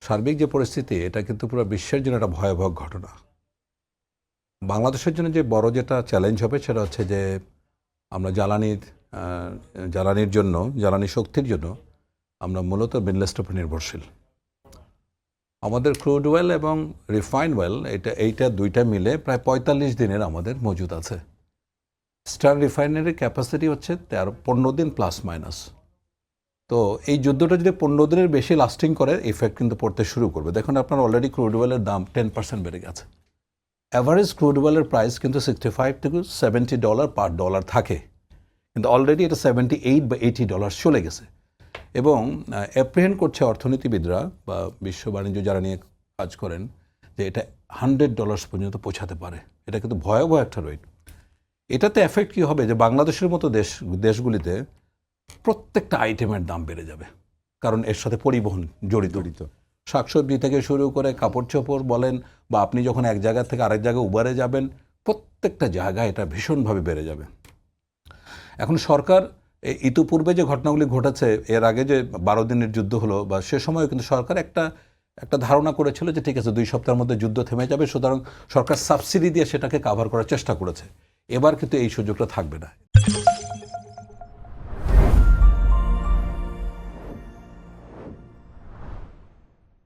সার্বিক যে পরিস্থিতি এটা কিন্তু পুরো বিশ্বের জন্য একটা ভয়াবহ ঘটনা। বাংলাদেশের জন্য যে বড় যেটা চ্যালেঞ্জ হবে সেটা হচ্ছে যে আমরা জ্বালানির জন্য, জ্বালানি শক্তির জন্য আমরা মূলত মিডল-ইস্টের উপর নির্ভরশীল। আমাদের ক্রুড অয়েল এবং রিফাইন্ড অয়েল এইটা দুইটা মিলে প্রায় ৪৫ দিনের আমাদের মজুদ আছে। স্টার রিফাইনারির ক্যাপাসিটি হচ্ছে ১৫ দিন প্লাস মাইনাস। তো এই যুদ্ধটা যদি ১৫ দিনের বেশি লাস্টিং করে ইফেক্ট কিন্তু পড়তে শুরু করবে। দেখুন আপনার অলরেডি ক্রুড অয়েলের দাম 10% বেড়ে গেছে। অ্যাভারেজ ক্রুড অয়েলের প্রাইস কিন্তু $65 থেকে $70 পার ডলার থাকে, কিন্তু অলরেডি এটা $78 বা $80 চলে গেছে। এবং অ্যাপ্রিহেন্ড করছে অর্থনীতিবিদরা বা বিশ্ব বাণিজ্য যারা নিয়ে কাজ করেন যে এটা $100 পর্যন্ত পৌঁছাতে পারে। এটা কিন্তু ভয়াবহ একটা রেট। এটাতে এফেক্ট কী হবে যে বাংলাদেশের মতো দেশগুলিতে প্রত্যেকটা আইটেমের দাম বেড়ে যাবে, কারণ এর সাথে পরিবহন জড়িত। শাকসবজি থেকে শুরু করে কাপড় চোপড় বলেন, বা আপনি যখন এক জায়গা থেকে আরেক জায়গায় উবারে যাবেন, প্রত্যেকটা জায়গায় এটা ভীষণভাবে বেড়ে যাবে। এখন সরকার ইতিপূর্বে যে ঘটনাগুলি ঘটেছে, এর আগে যে ১২ দিনের যুদ্ধ হলো বা সে সময় কিন্তু সরকার একটা ধারণা করেছিল যে ঠিক আছে ২ সপ্তাহের মধ্যে যুদ্ধ থেমে যাবে, সুতরাং সরকার সাবসিডি দিয়ে সেটাকে কাভার করার চেষ্টা করেছে। এবার কিন্তু এই সুযোগটা থাকবে না।